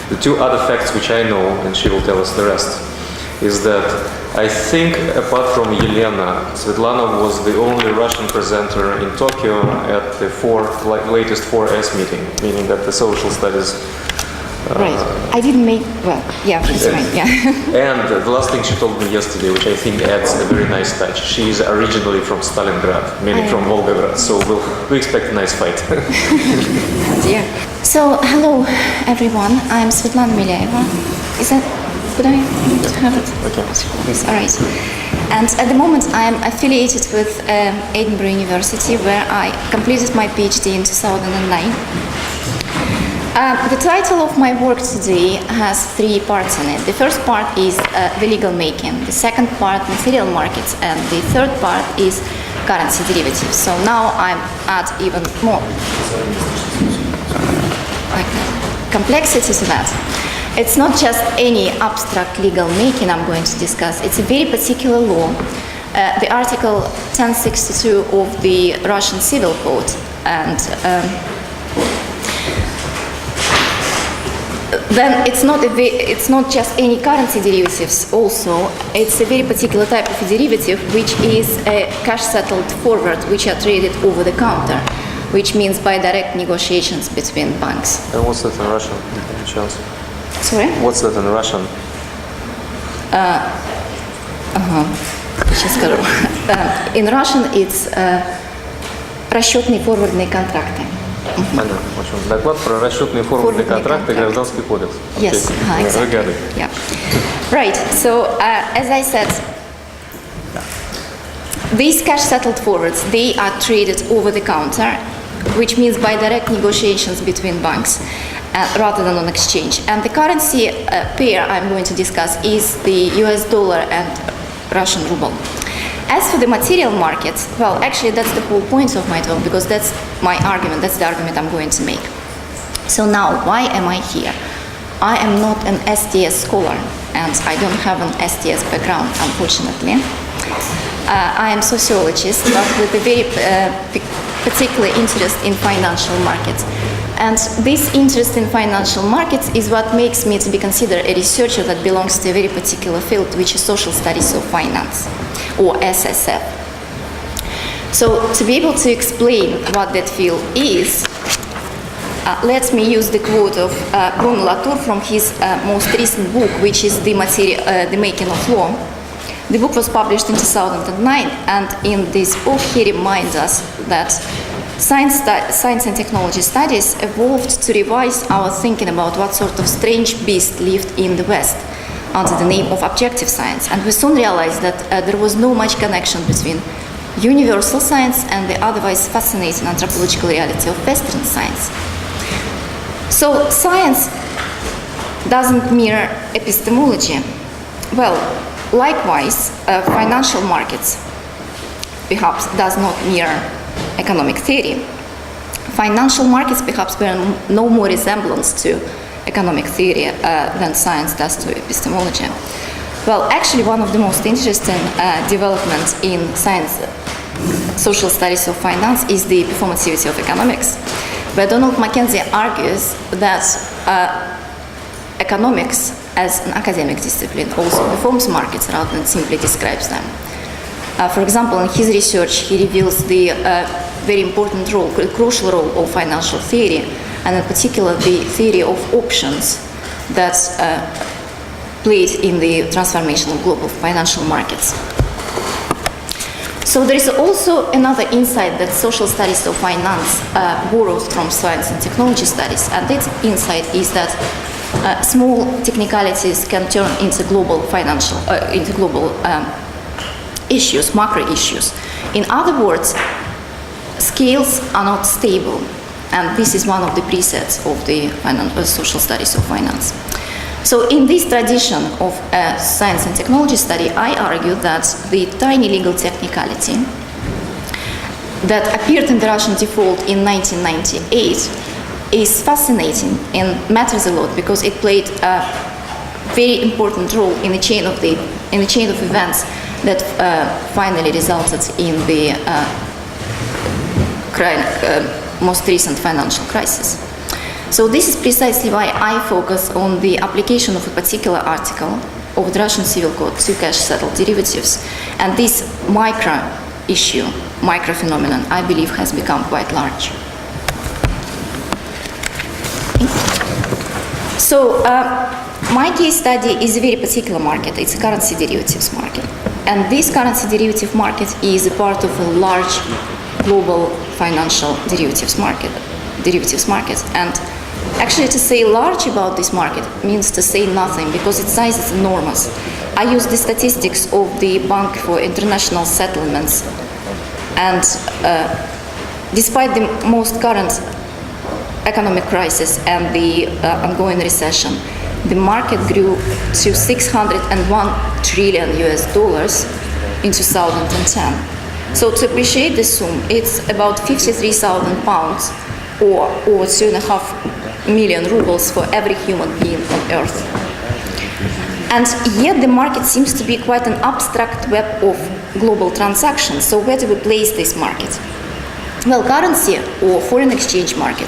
The two other facts which I know, and she will tell us the rest, is that I think apart from Yelena, Svetlana was the only Russian presenter in Tokyo at the latest 4S meeting, meaning that the social studies. Right. I didn't make, well, yeah, that's right, yeah. And the last thing she told me yesterday, which I think adds a very nice touch, she is originally from Stalingrad, meaning from Volgograd, so we expect a nice fight. Yeah. So, hello everyone, I'm Svetlana Miляеva. Is that, could I have it? Okay. Yes, all right. And at the moment I'm affiliated with Edinburgh University, where I completed my PhD in 2009. The title of my work today has three parts in it. The first part is the legal making, the second part material markets, and the third part is currency derivatives. So now I'm at even more complexity to that. It's not just any abstract legal making I'm going to discuss, it's a very particular law, the Article 1062 of the Russian Civil Code. And then it's not just any currency derivatives also, it's a very particular type of derivative, which is a cash-settled forward, which are traded over the counter, which means by direct negotiations between banks. And what's that in Russian? Any chance? Sorry? What's that in Russian? Сейчас скажу. In Russian it's расчетные форвардные контракты. Понятно. В общем, доклад про расчетные форвардные контракты и гражданский кодекс. Yes, exactly. Yeah. Right. So as I said, these cash-settled forwards, they are traded over the counter, which means by direct negotiations between banks rather than on exchange. And the currency pair I'm going to discuss is the US dollar and Russian ruble. As for the material markets, well, actually that's the whole point of my talk, because that's my argument, that's the argument I'm going to make. So now, why am I here? I am not an STS scholar, and I don't have an STS background, unfortunately. I am a sociologist, but with a very particular interest in financial markets. And this interest in financial markets is what makes me to be considered a researcher that belongs to a very particular field, which is social studies of finance, or SSF. So to be able to explain what that field is, let me use the quote of Bruno Latour from his most recent book, which is The Making of Law. The book was published in 2009, and in this book he reminds us that science and technology studies evolved to revise our thinking about what sort of strange beast lived in the West under the name of objective science. And we soon realized that there was no much connection between universal science and the otherwise fascinating anthropological reality of Western science. So science doesn't mirror epistemology. Well, likewise, financial markets perhaps does not mirror economic theory. Financial markets perhaps bear no more resemblance to economic theory than science does to epistemology. Well, actually, one of the most interesting developments in science, social studies of finance, is the performativity of economics, where Donald Mackenzie argues that economics as an academic discipline also performs markets rather than simply describes them. For example, in his research, he reveals the very important role, crucial role of financial theory, and in particular the theory of options that played in the transformation of global financial markets. So there is also another insight that social studies of finance borrows from science and technology studies, and that insight is that small technicalities can turn into global financial, issues, macro issues. In other words, scales are not stable, and this is one of the presets of the social studies of finance. So in this tradition of science and technology study, I argue that the tiny legal technicality that appeared in the Russian default in 1998 is fascinating and matters a lot because it played a very important role in the chain of events that finally resulted in the most recent financial crisis. So this is precisely why I focus on the application of a particular article of the Russian Civil Code to cash-settled derivatives. And this micro-issue, micro-phenomenon, I believe has become quite large. So my case study is a very particular market. It's a currency derivatives market. And this currency derivative market is a part of a large global financial derivatives market. And actually to say large about this market means to say nothing because its size is enormous. I use the statistics of the Bank for International Settlements, and despite the most current economic crisis and the ongoing recession, the market grew to $601 trillion in 2010. So to appreciate this sum, it's about 53,000 pounds or 2.5 million rubles for every human being on earth. And yet the market seems to be quite an abstract web of global transactions. So where do we place this market? Well, currency or foreign exchange market,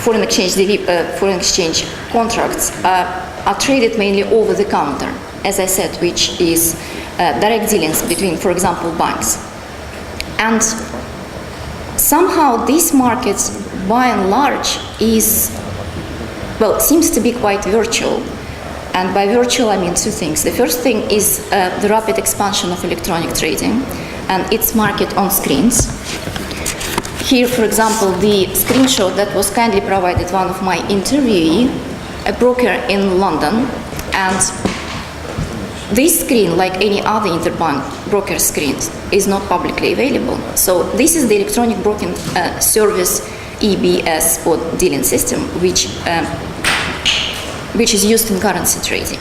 foreign exchange contracts are traded mainly over the counter, as I said, which is direct dealings between, for example, banks. And somehow this market, by and large, seems to be quite virtual. And by virtual, I mean two things. The first thing is the rapid expansion of electronic trading and its market on screens. Here, for example, the screenshot that was kindly provided one of my interviewees, a broker in London, and this screen, like any other interbank broker screens, is not publicly available. So this is the electronic broking service EBS spot dealing system, which is used in currency trading.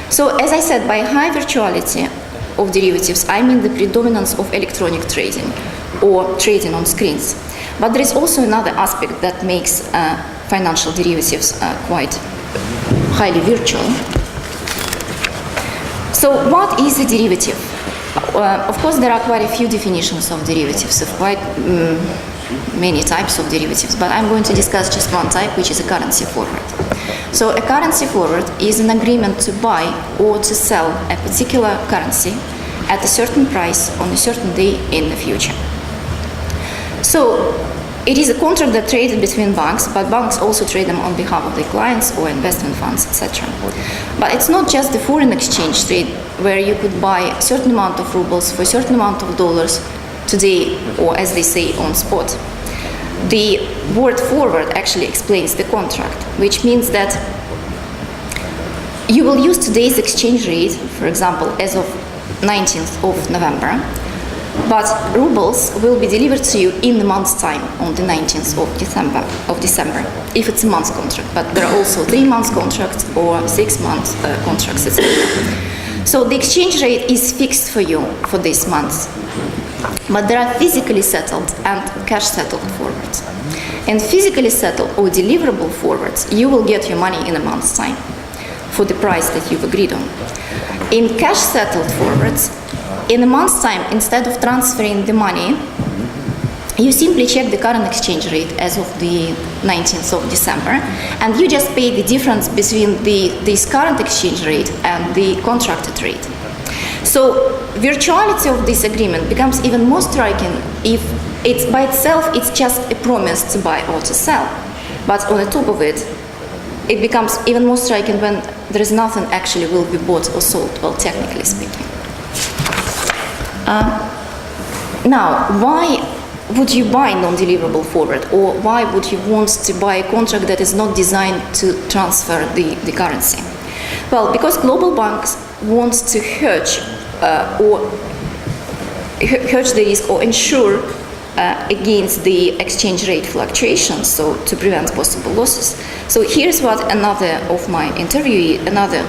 So as I said, by high virtuality of derivatives, I mean the predominance of electronic trading or trading on screens. But there is also another aspect that makes financial derivatives quite highly virtual. So what is a derivative? Of course, there are quite a few definitions of derivatives, of quite many types of derivatives, but I'm going to discuss just one type, which is a currency forward. So a currency forward is an agreement to buy or to sell a particular currency at a certain price on a certain day in the future. So it is a contract that traded between banks, but banks also trade them on behalf of their clients or investment funds, etc. But it's not just the foreign exchange trade where you could buy a certain amount of rubles for a certain amount of dollars today, or as they say, on spot. The word forward actually explains the contract, which means that you will use today's exchange rate, for example, as of 19th of November, but rubles will be delivered to you in a month's time on the 19th of December, if it's a month's contract. But there are also 3 months contracts or 6 months contracts, etc. So the exchange rate is fixed for you for this month. But there are physically settled and cash settled forwards. And physically settled or deliverable forwards, you will get your money in a month's time for the price that you've agreed on. In cash settled forwards, in a month's time, instead of transferring the money, you simply check the current exchange rate as of the 19th of December, and you just pay the difference between this current exchange rate and the contracted rate. So virtuality of this agreement becomes even more striking if it's by itself, it's just a promise to buy or to sell. But on the top of it, it becomes even more striking when there is nothing actually will be bought or sold, well, technically speaking. Now, why would you buy non-deliverable forward, or why would you want to buy a contract that is not designed to transfer the currency? Well, because global banks want to hedge the risk or ensure against the exchange rate fluctuations, so to prevent possible losses. So here's what another of my interviewee, another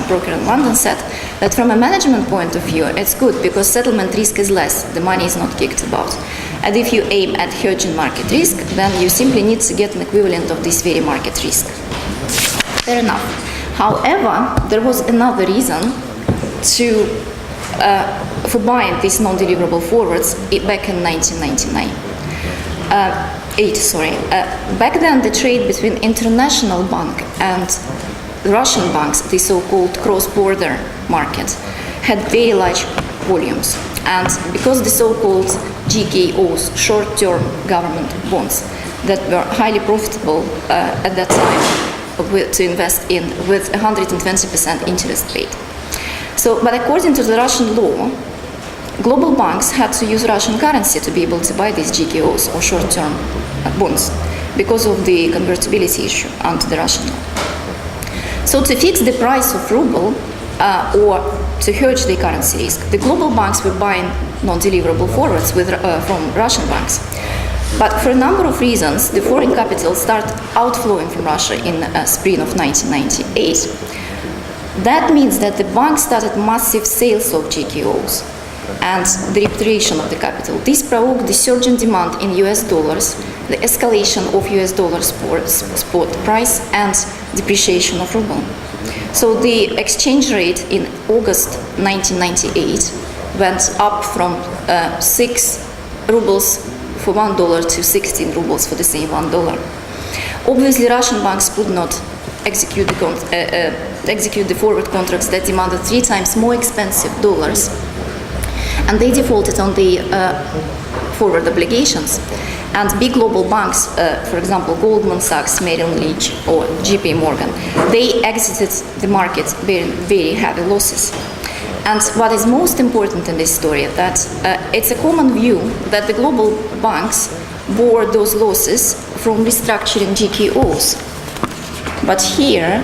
broker in London said, that from a management point of view, it's good because settlement risk is less, the money is not kicked about. And if you aim at hedging market risk, then you simply need to get an equivalent of this very market risk. Fair enough. However, there was another reason for buying these non-deliverable forwards back in 1999. Back then, the trade between international bank and Russian banks, the so-called cross-border market, had very large volumes. And because the so-called GKOs, short-term government bonds, that were highly profitable at that time to invest in with 120% interest rate. But according to the Russian law, global banks had to use Russian currency to be able to buy these GKOs or short-term bonds because of the convertibility issue under the Russian law. So to fix the price of ruble or to hedge the currency risk, the global banks were buying non-deliverable forwards from Russian banks. But for a number of reasons, the foreign capital started outflowing from Russia in spring of 1998. That means that the banks started massive sales of GKOs and the repatriation of the capital. This provoked the surge in demand in US dollars, the escalation of US dollar spot price, and depreciation of ruble. So the exchange rate in August 1998 went up from 6 rubles for $1 to 16 rubles for the same $1. Obviously, Russian banks could not execute the forward contracts that demanded 3 times more expensive dollars, and they defaulted on the forward obligations. And big global banks, for example, Goldman Sachs, Merrill Lynch, or JP Morgan, they exited the market bearing very heavy losses. And what is most important in this story is that it's a common view that the global banks bore those losses from restructuring GKOs. But here,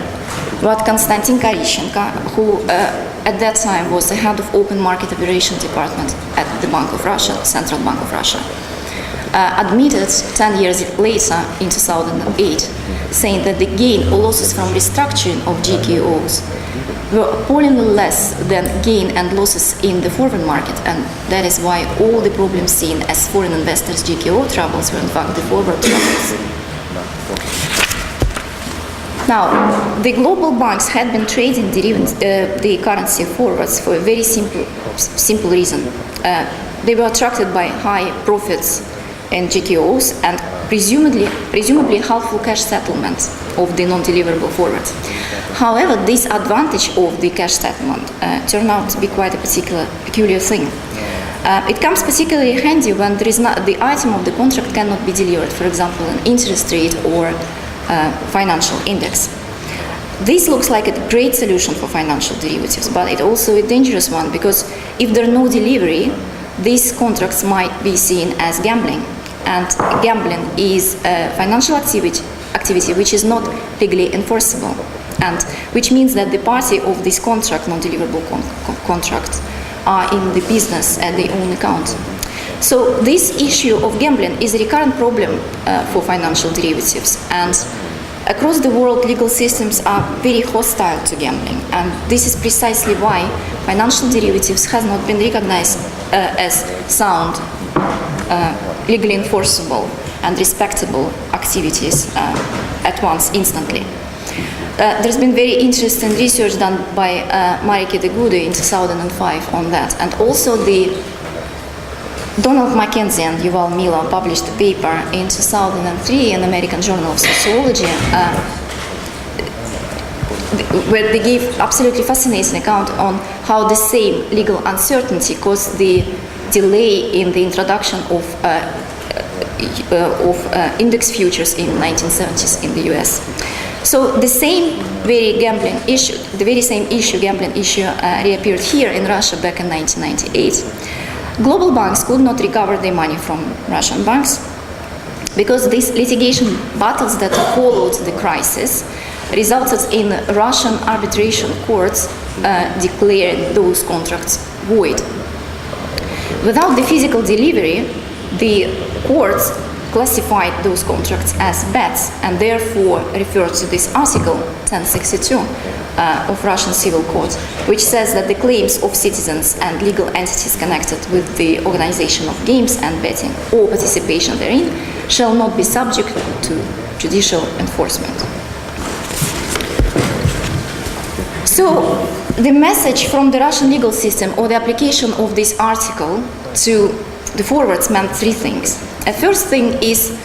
what Konstantin Karichenko, who at that time was the head of Open Market Operations Department at the Bank of Russia, Central Bank of Russia, admitted 10 years later in 2008, saying that the gain or losses from restructuring of GKOs were appallingly less than gain and losses in the forward market, and that is why all the problems seen as foreign investors' GKO troubles were in fact the forward troubles. Now, the global banks had been trading the currency forwards for a very simple reason. They were attracted by high profits in GKOs and presumably helpful cash settlement of the non-deliverable forwards. However, this advantage of the cash settlement turned out to be quite a peculiar thing. It comes particularly handy when there is not, the item of the contract cannot be delivered, for example, an interest rate or financial index. This looks like a great solution for financial derivatives, but it's also a dangerous one because if there are no delivery, these contracts might be seen as gambling. And gambling is a financial activity which is not legally enforceable, and which means that the party of this contract, non-deliverable contract, are in the business at their own account. So this issue of gambling is a recurrent problem for financial derivatives, and across the world legal systems are very hostile to gambling, and this is precisely why financial derivatives has not been recognized as sound, legally enforceable and respectable activities at once, instantly. There's been very interesting research done by Marek Degude in 2005 on that, and also the Donald Mackenzie and Yuval Miller published a paper in 2003 in the American Journal of Sociology where they gave absolutely fascinating account on how the same legal uncertainty caused the delay in the introduction of index futures in 1970s in the US. So the same very same gambling issue reappeared here in Russia back in 1998. Global banks could not recover their money from Russian banks because these litigation battles that followed the crisis resulted in Russian arbitration courts declaring those contracts void. Without the physical delivery, the courts classified those contracts as bets and therefore referred to this article 1062 of Russian Civil Code, which says that the claims of citizens and legal entities connected with the organization of games and betting or participation therein shall not be subject to judicial enforcement. So the message from the Russian legal system or the application of this article to the forwards meant 3 things. A first thing is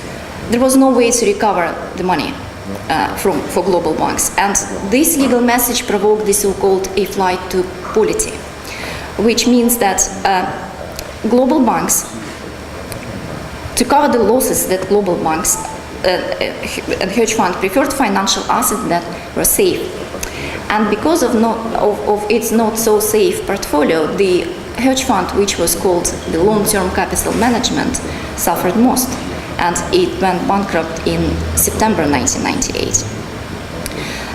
there was no way to recover the money for global banks, and this legal message provoked the so-called a flight to quality, which means that global banks, to cover the losses that global banks and hedge fund preferred financial assets that were safe. And because of its not so safe portfolio, the hedge fund, which was called the long-term capital management, suffered most, and it went bankrupt in September 1998.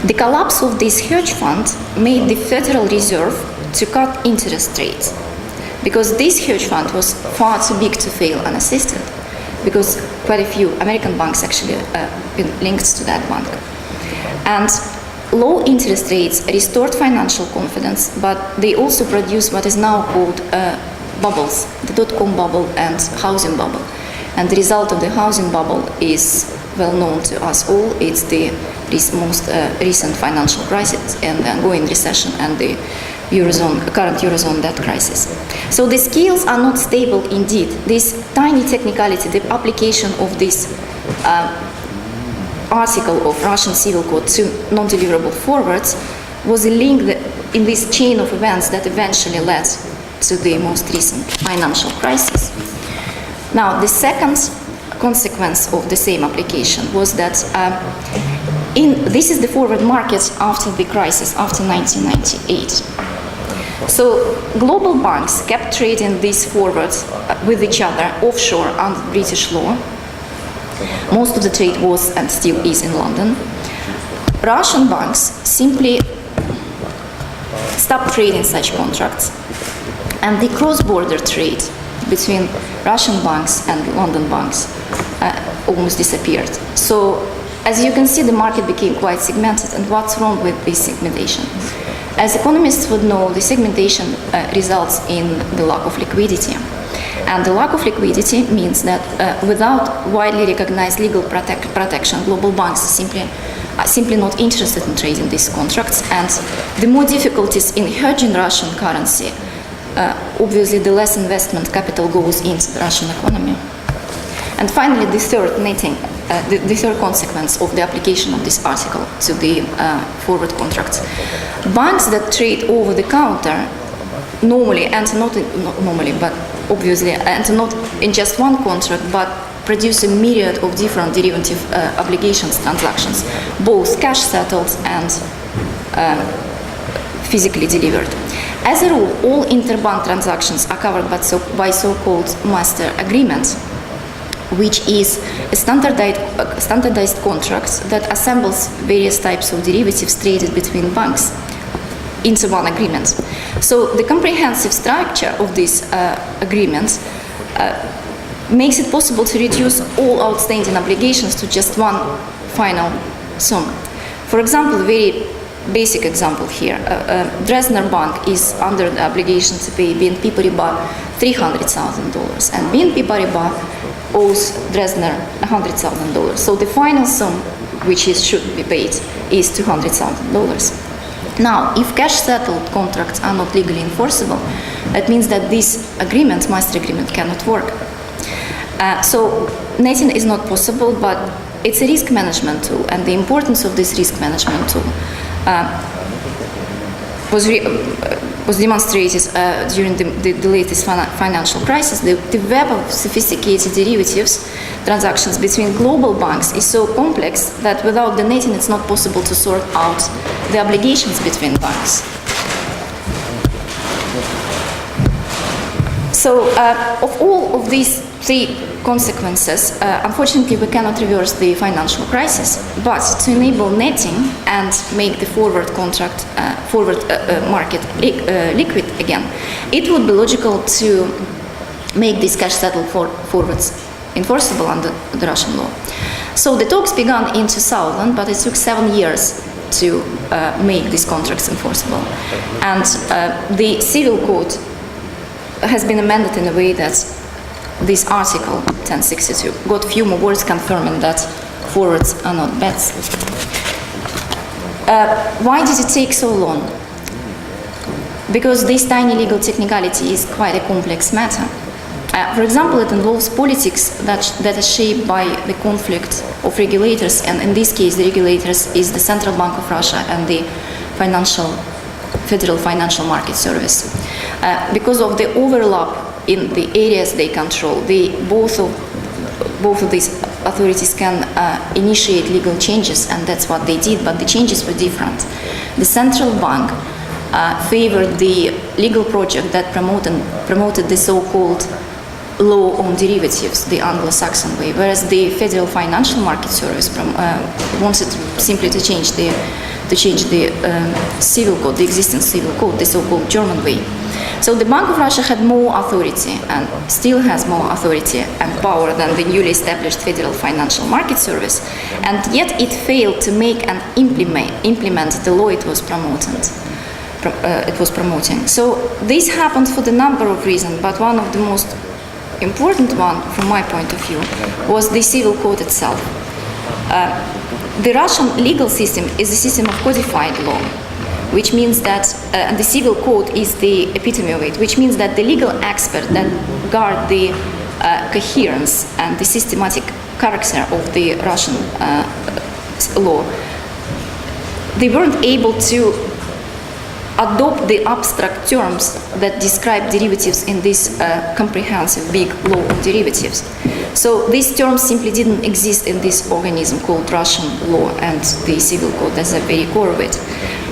The collapse of this hedge fund made the Federal Reserve to cut interest rates, because this hedge fund was far too big to fail unassisted, because quite a few American banks actually been linked to that bank. And low interest rates restored financial confidence, but they also produced what is now called bubbles, the dot-com bubble and housing bubble. And the result of the housing bubble is well known to us all. It's the most recent financial crisis and the ongoing recession and the current Eurozone debt crisis. So the scales are not stable indeed. This tiny technicality, the application of this article of Russian civil code to non-deliverable forwards was a link in this chain of events that eventually led to the most recent financial crisis. Now, the second consequence of the same application was that this is the forward market after the crisis, after 1998. So global banks kept trading these forwards with each other offshore under British law. Most of the trade was and still is in London. Russian banks simply stopped trading such contracts, and the cross-border trade between Russian banks and London banks almost disappeared. So, as you can see, the market became quite segmented. And what's wrong with this segmentation? As economists would know, the segmentation results in the lack of liquidity. And the lack of liquidity means that without widely recognized legal protection, global banks are simply not interested in trading these contracts. And the more difficulties in hedging Russian currency, obviously the less investment capital goes into the Russian economy. And finally, the third consequence of the application of this article to the forward contracts. Banks that trade over the counter normally, and not normally, but obviously, and not in just one contract, but produce a myriad of different derivative obligations transactions, both cash settled and physically delivered. As a rule, all interbank transactions are covered by so-called master agreements, which is a standardized contract that assembles various types of derivatives traded between banks into one agreement. So the comprehensive structure of these agreements makes it possible to reduce all outstanding obligations to just one final sum. For example, a very basic example here, Dresdner Bank is under the obligation to pay BNP Paribas $300,000, and BNP Paribas owes Dresdner $100,000. So the final sum which should be paid is $200,000. Now, if cash-settled contracts are not legally enforceable, that means that this agreement, master agreement, cannot work. So netting is not possible, but it's a risk management tool, and the importance of this risk management tool was demonstrated during the latest financial crisis. The web of sophisticated derivatives transactions between global banks is so complex that without the netting it's not possible to sort out the obligations between banks. So of all of these three consequences, unfortunately we cannot reverse the financial crisis, but to enable netting and make the forward contract, market liquid again, it would be logical to make these cash settled forwards enforceable under the Russian law. So the talks began in 2000, but it took 7 years to make these contracts enforceable. And the civil code has been amended in a way that this article 1062 got few more words confirming that forwards are not bets. Why did it take so long? Because this tiny legal technicality is quite a complex matter. For example, it involves politics that is shaped by the conflict of regulators, and in this case, the regulators is the Central Bank of Russia and the Federal Financial Market Service. Because of the overlap in the areas they control, both of these authorities can initiate legal changes, and that's what they did, but the changes were different. The central bank favored the legal project that promoted the so-called law on derivatives, the Anglo-Saxon way, whereas the Federal Financial Market Service wanted simply to change the civil code, the existing civil code, the so-called German way. So the Bank of Russia had more authority and still has more authority and power than the newly established Federal Financial Market Service, and yet it failed to make and implement the law it was promoting. So this happened for the number of reasons, but one of the most important one, from my point of view, was the civil code itself. The Russian legal system is a system of codified law, which means that the civil code is the epitome of it, which means that the legal experts that guard the coherence and the systematic character of the Russian law, they weren't able to adopt the abstract terms that describe derivatives in this comprehensive big law of derivatives. So these terms simply didn't exist in this organism called Russian law, and the civil code as a very core of it.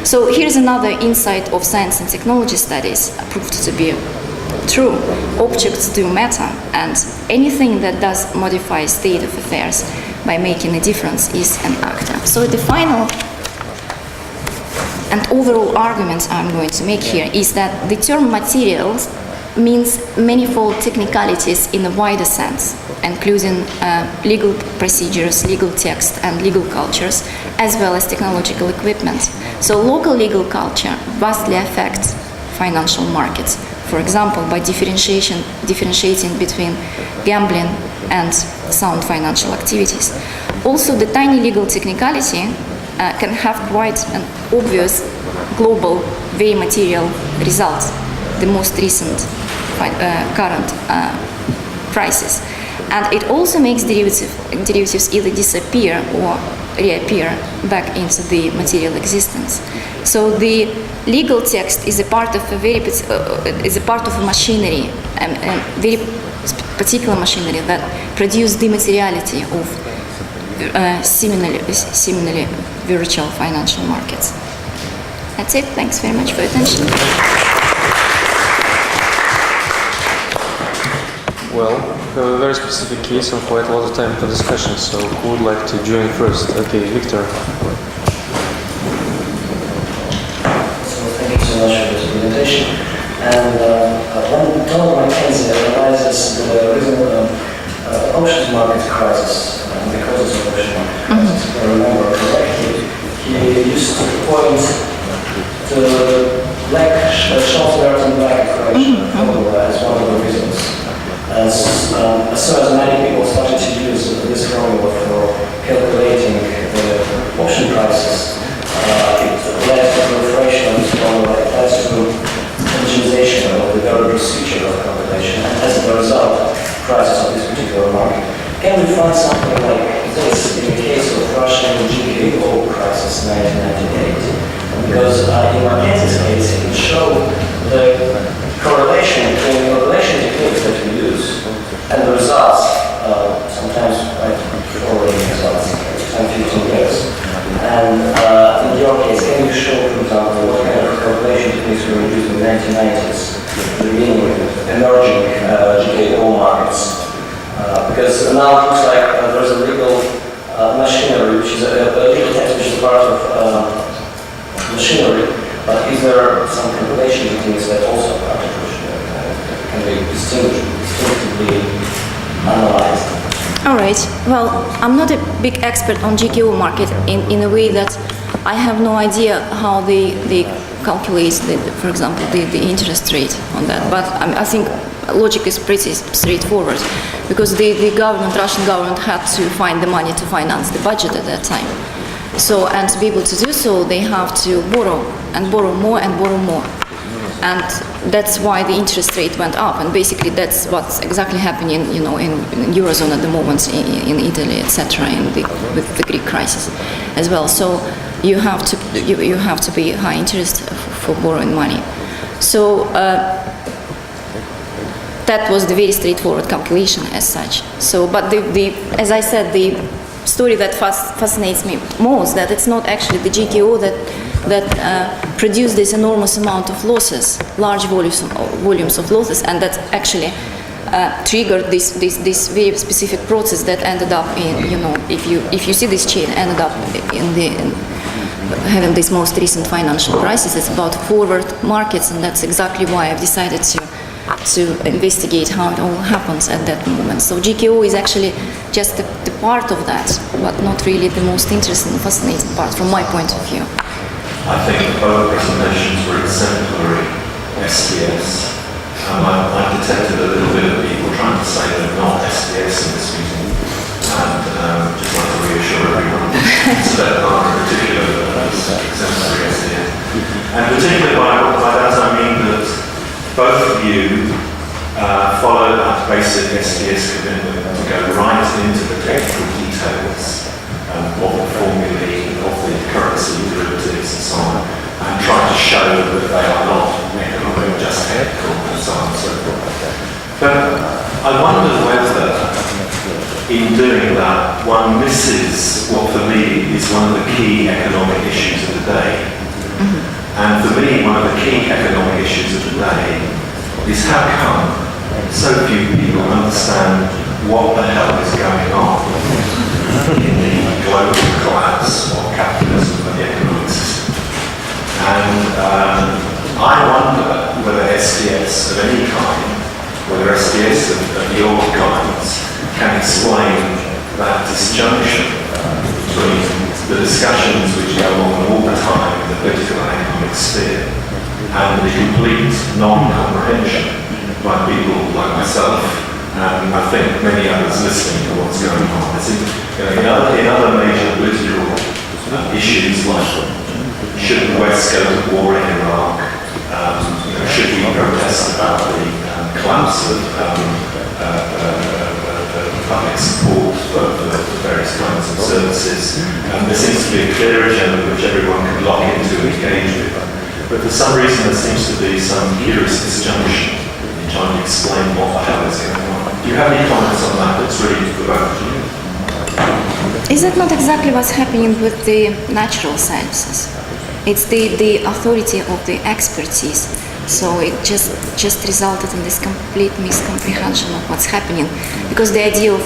So here's another insight of science and technology studies proved to be true. Objects do matter, and anything that does modify state of affairs by making a difference is an actor. So the final and overall argument I'm going to make here is that the term materials means manifold technicalities in a wider sense, including legal procedures, legal text, and legal cultures, as well as technological equipment. So local legal culture vastly affects financial markets, for example, by differentiating between gambling and sound financial activities. Also, the tiny legal technicality can have quite an obvious global, very material results, the most recent current crisis. And it also makes derivatives either disappear or reappear back into the material existence. So the legal text is a part of a machinery, a very particular machinery that produces the materiality of similarly virtual financial markets. That's it. Thanks very much for your attention. Well, we have a very specific case and quite a lot of time for discussion, so who would like to join first? Okay, Victor. So thank you so much for this presentation. And when Donald Mackenzie analyzes the recent options market crisis and the causes of options market crisis, if I remember correctly, he used to point to black short-term black correction as one of the reasons. As soon as many people started to use this formula for calculating the option prices, it led to proliferation of this formula, it led to homogenization of the very procedure of calculation, and as a result, prices of this particular market. Can we find something like this in the case of Russian GKO crisis 1998? Because in Mackenzie's case, it showed the correlation between the calculation techniques that we use and the results, sometimes quite already results, 10-15 years. And in your case, can you show, for example, what kind of calculation techniques we were using in the 1990s, the beginning of emerging GKO markets? Because now it looks like there's a legal machinery, which is a legal text which is part of machinery, but is there some calculation techniques that also are part of machinery can be distinctively analyzed? All right. Well, I'm not a big expert on GKO market in a way that I have no idea how they calculate, for example, the interest rate on that. But I think logic is pretty straightforward, because the Russian government had to find the money to finance the budget at that time. So, and to be able to do so, they have to borrow and borrow more and borrow more. And that's why the interest rate went up. And basically, that's what's exactly happening, in Eurozone at the moment, in Italy, etc., with the Greek crisis as well. So you have to pay high interest for borrowing money. So that was the very straightforward calculation as such. So, but as I said, the story that fascinates me most, that it's not actually the GKO that produced this enormous amount of losses, large volumes of losses, and that actually triggered this very specific process that ended up in, if you see this chain, ended up in having this most recent financial crisis. It's about forward markets, and that's exactly why I've decided to investigate how it all happens at that moment. So GKO is actually just the part of that, but not really the most interesting and fascinating part from my point of view. I think both presentations were exemplary SDS. I detected a little bit of people trying to say they're not SDS in this meeting, and just want to reassure everyone. Svetlan in particular is exemplary SDS. And particularly by that I mean that both of you follow that basic SDS commitment to go right into the technical details of the formulae, of the currency derivatives and so on, and try to show that they are not economic, just technical and so on and so forth. But I wonder whether in doing that one misses what for me is one of the key economic issues of the day. And for me, one of the key economic issues of the day is how come so few people understand what the hell is going on in the global collapse of capitalism and the economic system. And I wonder whether SDS of any kind, whether SDS of your kinds, can explain that disjunction between the discussions which go on all the time in the political and economic sphere and the complete non-comprehension by people like myself and I think many others listening to what's going on. In other major political issues like should the West go to war in Iraq, should we protest about the collapse of public support for various kinds of services, there seems to be a clear agenda which everyone can lock into and engage with. But for some reason there seems to be some curious disjunction in trying to explain what the hell is going on. Do you have any comments on that? It's really for both of you. Is that not exactly what's happening with the natural sciences? It's the authority of the expertise. So it just resulted in this complete miscomprehension of what's happening, because the idea of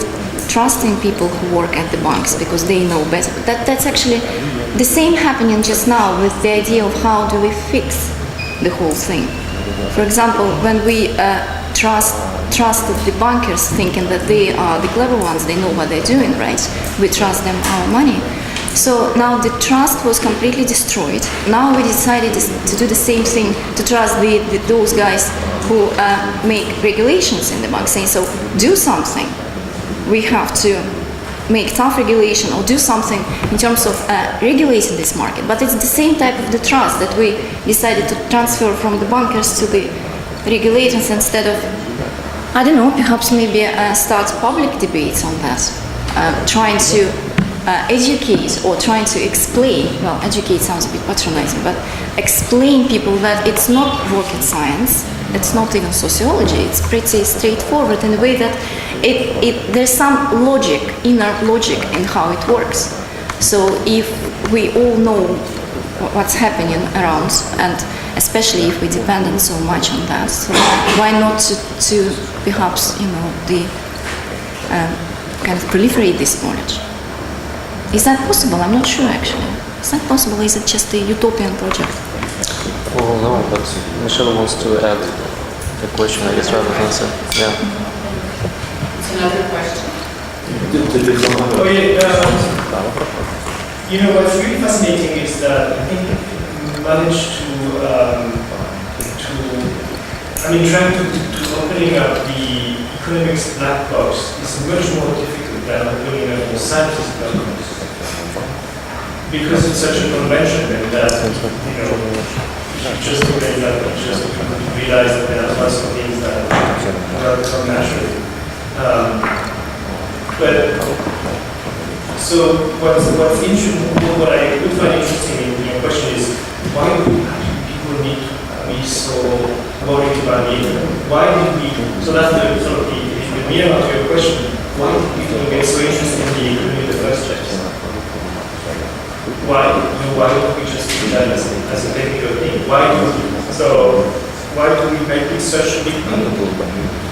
trusting people who work at the banks because they know better, that's actually the same happening just now with the idea of how do we fix the whole thing. For example, when we trusted the bankers thinking that they are the clever ones, they know what they're doing, right? We trust them our money. So now the trust was completely destroyed. Now we decided to do the same thing, to trust those guys who make regulations in the bank, saying, so do something. We have to make tough regulation or do something in terms of regulating this market. But it's the same type of the trust that we decided to transfer from the bankers to the regulators instead of, I don't know, perhaps maybe start public debates on that, trying to educate or trying to explain, well, educate sounds a bit patronizing, but explain people that it's not rocket science, it's not even sociology, it's pretty straightforward in a way that there's some logic, inner logic in how it works. So if we all know what's happening around, and especially if we depend on so much on that, so why not to perhaps, kind of proliferate this knowledge? Is that possible? I'm not sure actually. Is that possible? Is it just a utopian project? Well, no, but Michelle wants to add a question, I guess, rather than answer. Yeah. It's another question. What's really fascinating is that I think we managed trying to opening up the economics black box is much more difficult than opening up the scientist black box. Because it's such a convention that, if just to make that, just realize that there are lots of things that come naturally. But so what's interesting, what I would find interesting in your question is why do people need to be so worried about the internet? Why did we? So that's the sort of the meaning of your question. Why did people get so interested in the economy in the first place? Why don't we just do that as a technical thing? Why do we make it such a big thing?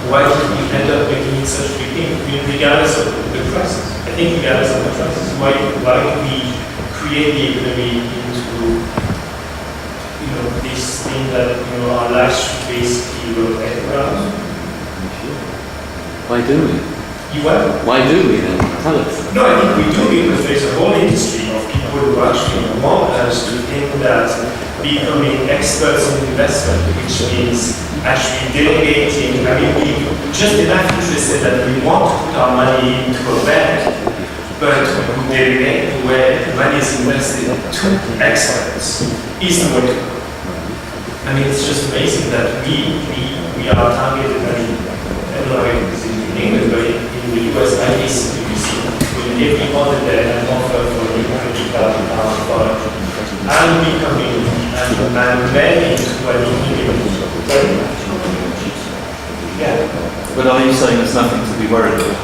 Why do we end up making it such a big thing? I mean, regardless of the crisis. I think regardless of the crisis, why do we create the economy into this thing that our lives should basically rotate around? Why do we? You what? Why do we then? Tell us. No, I think we do because there's a whole industry of people who actually want us to think that becoming experts in investment, which means actually delegating, I mean, we just enough interested that we want to put our money into a bank, but we delegate where the money is invested to experts is the way to go. I mean, it's just amazing that we are targeted, I mean, I don't know if it's in English, but in the US, at least, you see, every audit there an offer for $100,000 product. I'm becoming I'm very into what very much. Yeah. But are you saying there's nothing to be worried about?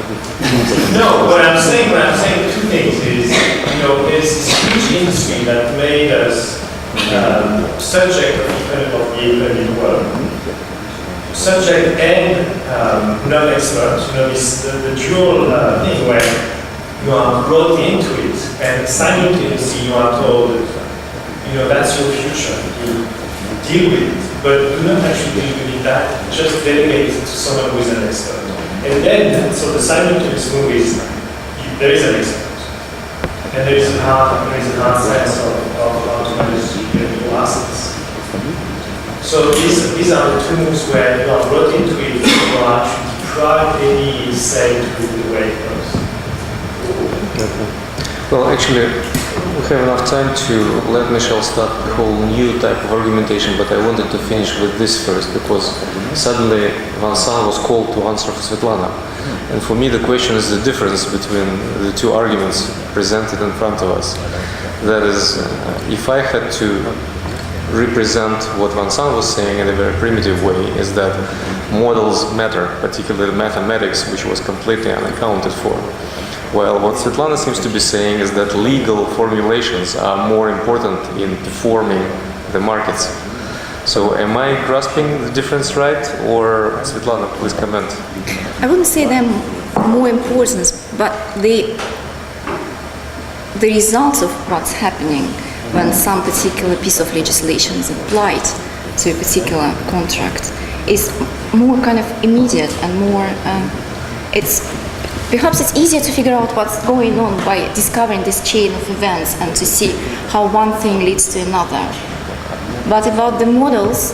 No, what I'm saying two things is, there's this huge industry that made us subject of the economic world. Subject and non-expert, the dual thing where you are brought into it and simultaneously you are told, that's your future, you deal with it, but do not actually deal with that, just delegate it to someone who is an expert. And then, so the simultaneous move is, there is an expert, and there is a hard sense of how to manage your assets. So these are the two moves where you are brought into it, you are actually deprived any say to the way it goes. Okay. Well, actually, we have enough time to let Michelle start a whole new type of argumentation, but I wanted to finish with this first, because suddenly Vincent was called to answer for Svetlana. And for me, the question is the difference between the two arguments presented in front of us. That is, if I had to represent what Vincent was saying in a very primitive way, is that models matter, particularly mathematics, which was completely unaccounted for. Well, what Svetlana seems to be saying is that legal formulations are more important in performing the markets. So am I grasping the difference right? Or Svetlana, please comment. I wouldn't say they're more important, but the results of what's happening when some particular piece of legislation is applied to a particular contract is more kind of immediate and more, perhaps it's easier to figure out what's going on by discovering this chain of events and to see how one thing leads to another. But about the models,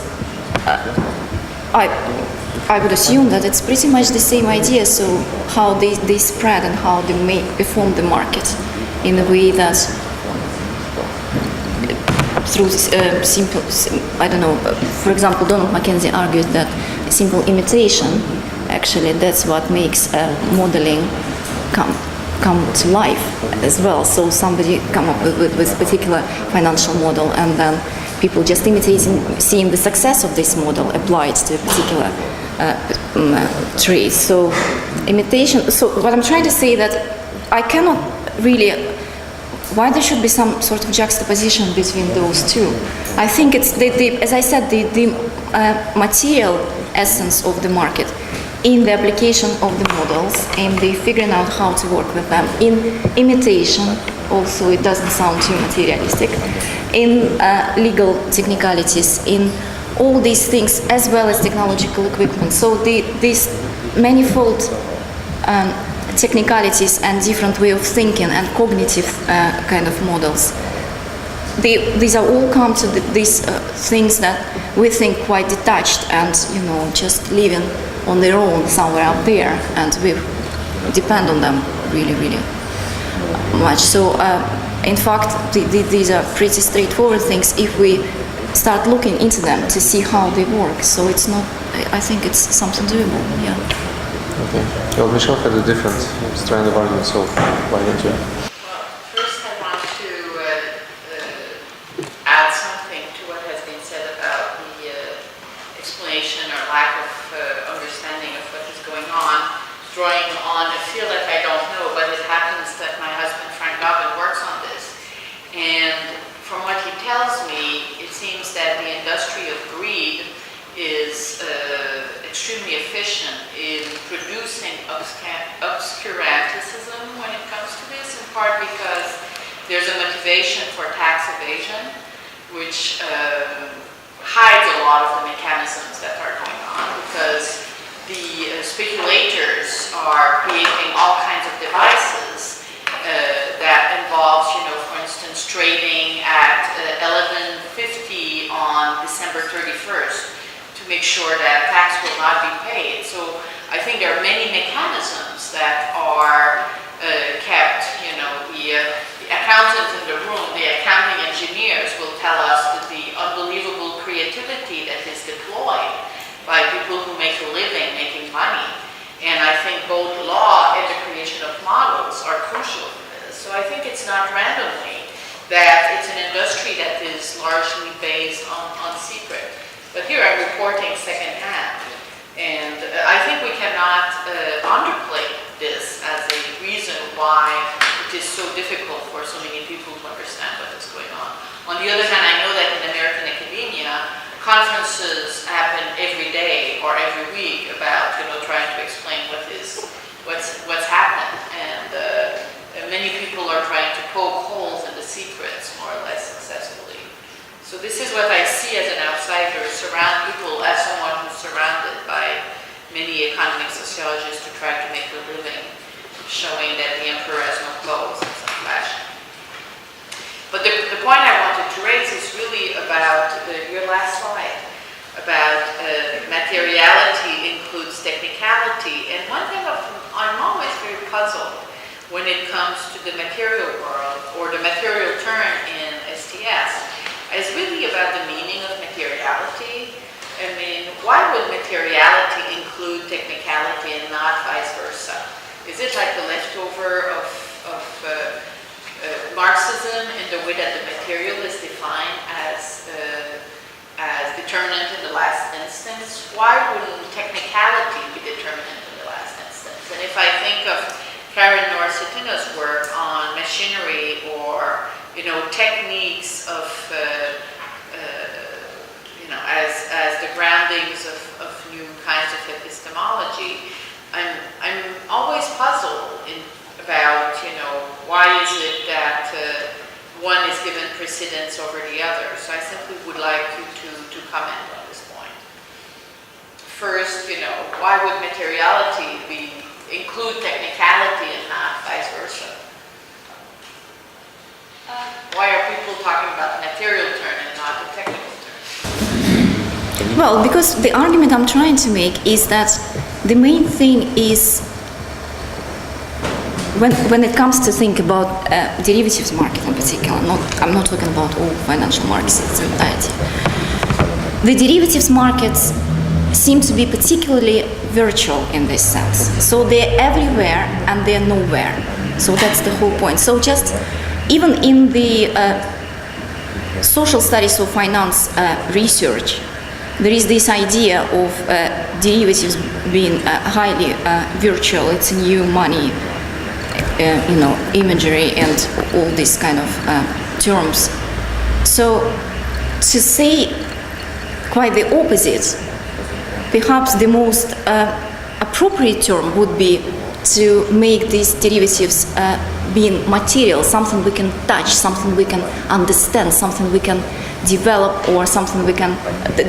I would assume that it's pretty much the same idea, so how they spread and how they perform the market in a way that through simple, I don't know, for example, Donald Mackenzie argued that simple imitation, actually, that's what makes modeling come to life as well. So somebody come up with a particular financial model, and then people just imitating, seeing the success of this model applied to a particular trade. So imitation, so what I'm trying to say that I cannot really, why there should be some sort of juxtaposition between those two. I think it's, as I said, the material essence of the market in the application of the models, in the figuring out how to work with them, in imitation, also it doesn't sound too materialistic, in legal technicalities, in all these things, as well as technological equipment. So these manifold technicalities and different way of thinking and cognitive kind of models, these are all come to these things that we think quite detached and just living on their own somewhere out there, and we depend on them really, really much. So in fact, these are pretty straightforward things if we start looking into them to see how they work. So it's not, I think it's something doable, yeah. Okay. Well, Michelle had a different strand of argument, so why don't you? Well, first I want to add something to what has been said about the explanation or lack of understanding of what is going on, drawing on a field that I don't know, but it happens that my husband Frank Dobbin works on this. And from what he tells me, it seems that the industry of greed is extremely efficient in producing obscuranticism when it comes to this, in part because there's a motivation for tax evasion, which hides a lot of the mechanisms that are going on, because the speculators are creating all kinds of devices that involves, for instance, trading at 11:50 on December 31st to make sure that tax will not be paid. So I think there are many mechanisms that are kept. The accountant in the room, the accounting engineers will tell us that the unbelievable creativity that is deployed by people who make a living making money. And I think both law and the creation of models are crucial for this. So I think it's not randomly that it's an industry that is largely based on secret. But here I'm reporting secondhand. And I think we cannot underplay this as a reason why it is so difficult for so many people to understand what is going on. On the other hand, I know that in American academia, conferences happen every day or every week about trying to explain what's happened, and many people are trying to poke holes in the secrets more or less successfully. So this is what I see as an outsider, surround people as someone who's surrounded by many economic sociologists to try to make a living, showing that the emperor has no clothes in some fashion. But the point I wanted to raise is really about your last slide, about materiality includes technicality. And one thing I'm always very puzzled when it comes to the material world or the material term in STS is really about the meaning of materiality. I mean, why would materiality include technicality and not vice versa? Is it like the leftover of Marxism in the way that the material is defined as determinant in the last instance? Why wouldn't technicality be determinant in the last instance? And if I think of Karen Norcitino's work on machinery or techniques of as the groundings of new kinds of epistemology, I'm always puzzled about why is it that one is given precedence over the other. So I simply would like you to comment on this point. First, why would materiality include technicality and not vice versa? Why are people talking about the material turn and not the technical turn? Well, because the argument I'm trying to make is that the main thing is when it comes to think about derivatives market in particular, I'm not talking about all financial markets in its entirety. The derivatives markets seem to be particularly virtual in this sense. So they're everywhere and they're nowhere. So that's the whole point. So just even in the social studies of finance research, there is this idea of derivatives being highly virtual. It's new money, imagery and all these kind of terms. So to say quite the opposite, perhaps the most appropriate term would be to make these derivatives being material, something we can touch, something we can understand, something we can develop, or something we can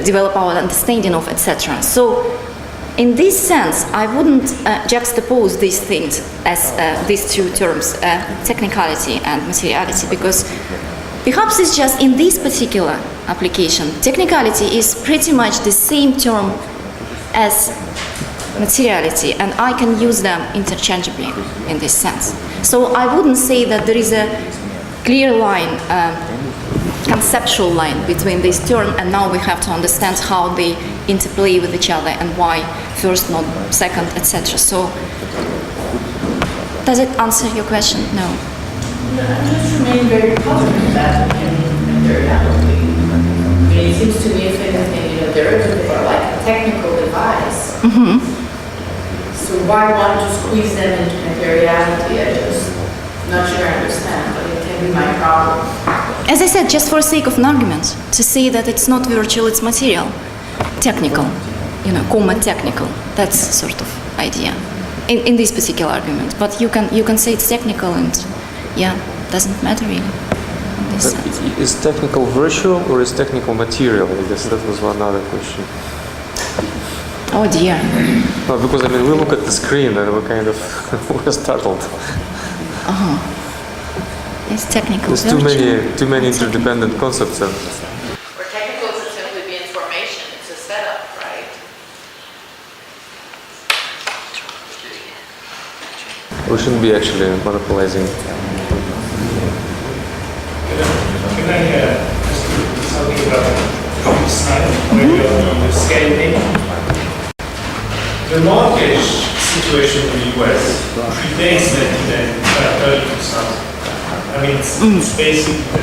develop our understanding of, etc. So in this sense, I wouldn't juxtapose these things as these two terms, technicality and materiality, because perhaps it's just in this particular application, technicality is pretty much the same term as materiality, and I can use them interchangeably in this sense. So I wouldn't say that there is a clear line conceptual line between this term, and now we have to understand how they interplay with each other and why first, not second, etc. So, does it answer your question? No. No, I just remain very positive about materiality. I mean, it seems to me, if anything, derivative are like a technical device. So why want to squeeze them into materiality? I just not sure I understand, but it can be my problem. As I said, just for the sake of an argument, to say that it's not virtual, it's material, technical, comma technical. That's sort of idea in this particular argument. But you can say it's technical, and doesn't matter really. Is technical virtual or is technical material? I guess that was one other question. Oh dear. No, because we look at the screen and we're kind of we're startled. It's technical. There's too many interdependent concepts. Or technical could simply be information. It's a setup, right? We shouldn't be actually monopolizing. Can I ask you something about the slide where you're on the scaling? The mortgage situation in the US predates the early 2000s. I mean, it's basically the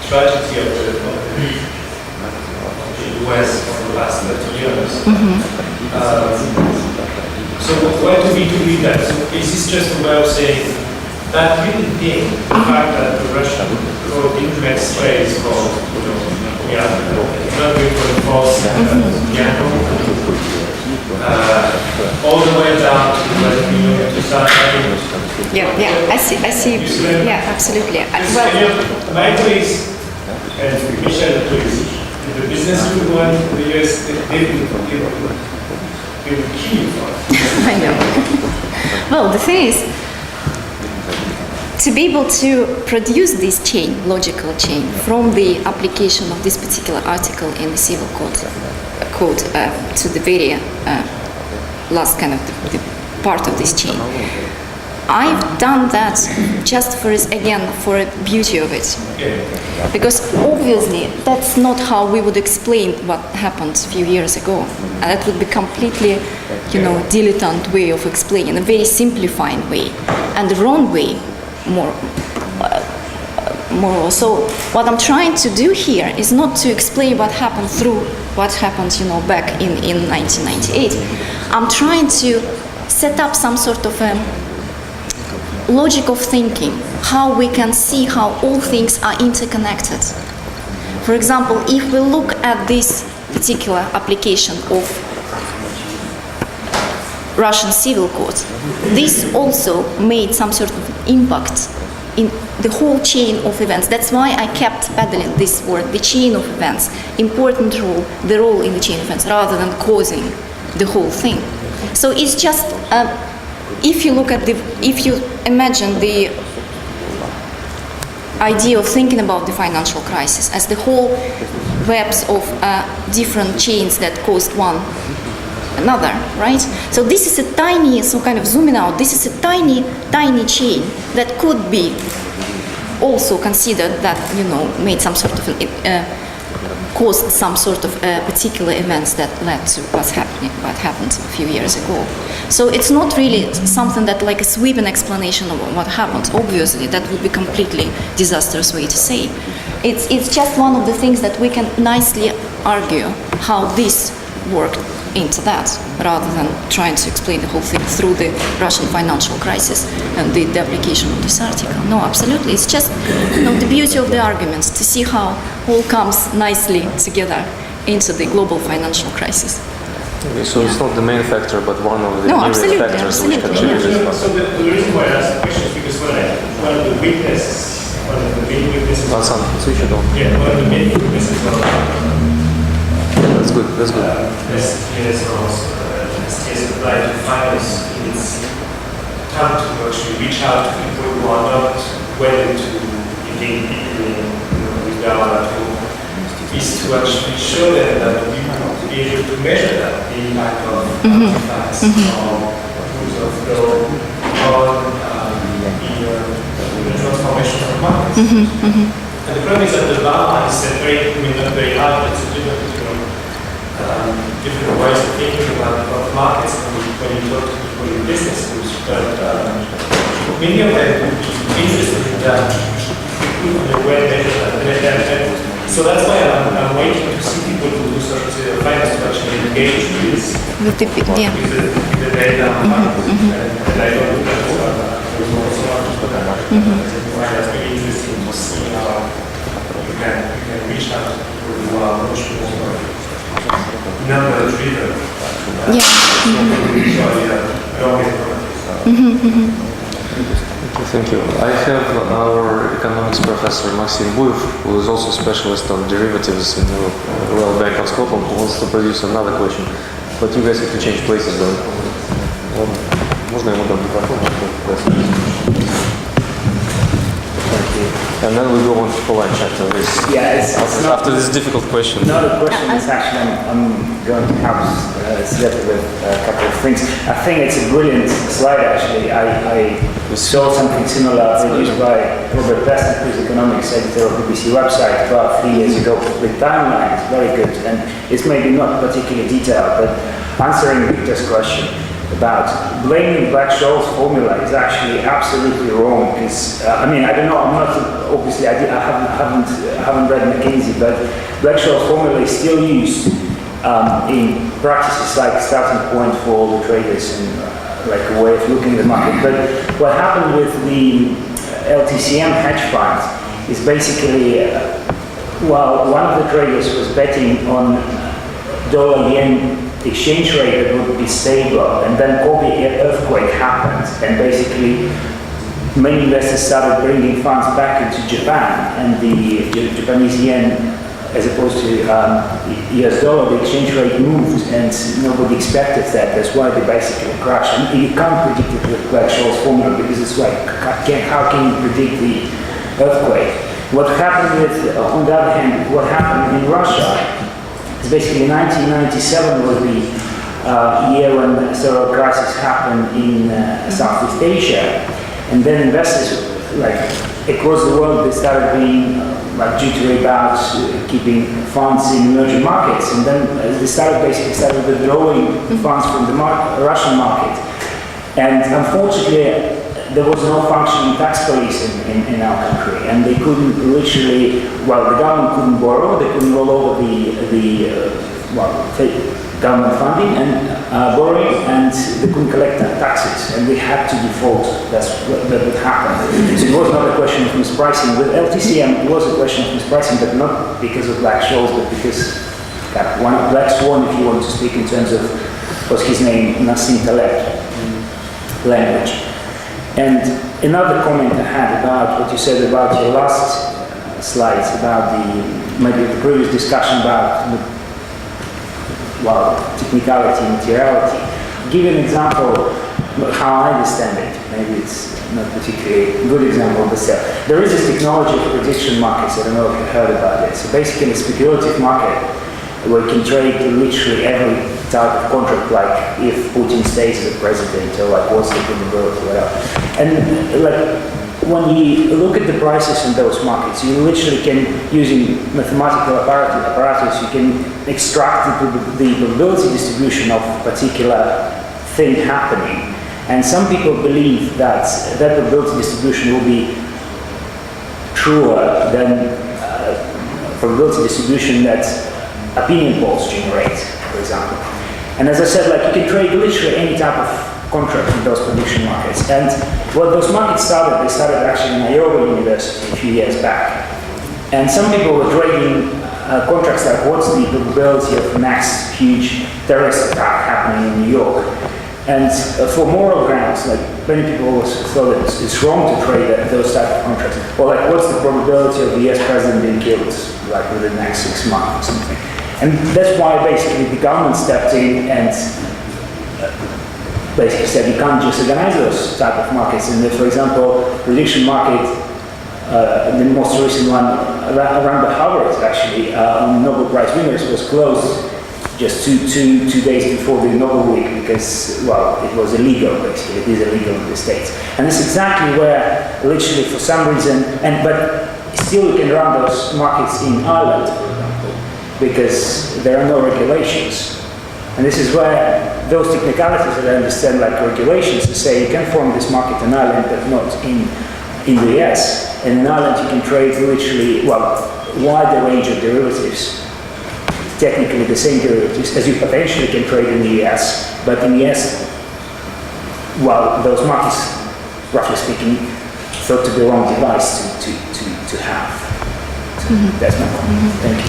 tragedy of the US for the last 30 years. So what do we do with that? So is this just a way of saying that really thing, the fact that the Russian wrote internet sprays for, not going for the false piano, all the way down to to start having. I see. Yeah, absolutely. My place, and Michelle place, the business people who in the US, they would kill you for it. I know. Well, the thing is, to be able to produce this logical chain, from the application of this particular article in the civil code to the very last kind of the part of this chain, I've done that just for the beauty of it. Because obviously that's not how we would explain what happened a few years ago. And that would be completely, dilettante way of explaining, a very simplifying way, and the wrong way, more. So what I'm trying to do here is not to explain what happened back in 1998. I'm trying to set up some sort of logic of thinking, how we can see how all things are interconnected. For example, if we look at this particular application of Russian civil code, this also made some sort of impact in the whole chain of events. That's why I kept peddling this word, the chain of events, important role, the role in the chain of events, rather than causing the whole thing. So it's just, if you imagine the idea of thinking about the financial crisis as the whole webs of different chains that caused one another, right? So this is a tiny, so kind of zooming out, this is a tiny chain that could be also considered that, made some sort of, caused some sort of particular events that led to what happened a few years ago. So it's not really something that like a sweeping explanation of what happened. Obviously, that would be completely disastrous way to say. It's just one of the things that we can nicely argue how this worked into that, rather than trying to explain the whole thing through the Russian financial crisis and the application of this article. No, absolutely. It's just the beauty of the arguments, to see how all comes nicely together into the global financial crisis. Okay, so it's not the main factor, but one of the myriad factors which contribute to this. So the reason why I asked the question is because one of the main weaknesses one of the main weaknesses of That's good. STS applied to finance is time to actually reach out to people who are not willing to engage deeply with their art, is to actually show them that we want to be able to measure that, the impact of artifacts or rules of law on the transformation of markets. And the problem is that the bar is very, not very high, but it's a different ways of thinking about markets when you talk to people in business groups. But many of them would be interested in that on the web. So that's why I'm waiting to see people who sort of finance to actually engage with the data. And I don't do that so much, but that's very interesting to see how you can reach out to people who are much more number driven. Thank you. I have our economics professor Maxim Buev, who is also a specialist on derivatives in the Royal Bank of Scotland, who wants to produce another question. But you guys have to change places, though. Можно ему дам микрофон? And then we go on for lunch after this. Yeah, it's after this difficult question. Not a question. It's actually I'm going to help Sveta with a couple of things. I think it's a brilliant slide. Actually, I saw something similar produced by Robert Besson, who's economics editor of the BBC website about 3 years ago. The timeline is very good, and it's maybe not particularly detailed, but answering Victor's question about blaming Black-Scholes formula is actually absolutely wrong. Because I mean, I don't know. I'm not obviously. I haven't read McKinsey, but Black-Scholes formula is still used in practices like starting point for all the traders and like a way of looking at the market. But what happened with the LTCM hedge fund is basically, well, one of the traders was betting on dollar-yen exchange rate that would be stable, and then Kobe earthquake happened, and basically many investors started bringing funds back into Japan, and the Japanese yen, as opposed to US dollar, the exchange rate moved, and nobody expected that. That's why they basically crashed. And you can't predict it with Black-Scholes formula, because it's like, how can you predict the earthquake? What happened with, on the other hand, what happened in Russia, basically 1997 was the year when several crises happened in Southeast Asia, and then investors like across the world, they started being like jittery about keeping funds in emerging markets, and then they started withdrawing funds from the Russian market, and unfortunately there was no functioning tax police in our country, and they couldn't literally, well, the government couldn't borrow, they couldn't roll over the government funding and borrowing, and they couldn't collect taxes, and they had to default. That would happen. So it was not a question of mispricing. With LTCM, it was a question of mispricing, but not because of Black-Scholes, but because one of Black Swan, if you want to speak in terms of, what's his name, Nassim Taleb language. And another comment I had about what you said about your last slides, about maybe the previous discussion about technicality, materiality. I'll give you an example of how I understand it. Maybe it's not particularly a good example, but still. There is this technology of prediction markets. I don't know if you heard about it. So basically a speculative market where you can trade literally every type of contract, like if Putin stays as a president, or like what's the probability, whatever. And like when you look at the prices in those markets, you literally can, using mathematical apparatus, you can extract the probability distribution of a particular thing happening. And some people believe that that probability distribution will be truer than probability distribution that opinion polls generate, for example. And as I said, like you can trade literally any type of contract in those prediction markets. And what those markets started, they started actually in Iowa University a few years back. And some people were trading contracts like what's the probability of the next huge terrorist attack happening in New York. And for moral grounds, like many people thought that it's wrong to trade those type of contracts. Or like what's the probability of the US president being killed like within the next 6 months or something. And that's why basically the government stepped in and basically said you can't just organize those type of markets. And for example, prediction market, the most recent one around the Harvard actually, on Nobel Prize winners was closed just two days before the Nobel week because, well, it was illegal basically. It is illegal in the States. And it's exactly where literally for some reason, but still you can run those markets in Ireland, for example, because there are no regulations. And this is where those technicalities that I understand, like regulations, to say you can form this market in Ireland, but not in the US. And in Ireland you can trade literally, well, wider range of derivatives. Technically the same derivatives as you potentially can trade in the US, but in the US, well, those markets, roughly speaking, thought to be the wrong device to have. So that's my comment. Thank you.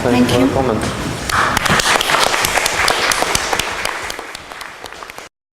Thank you for your comment.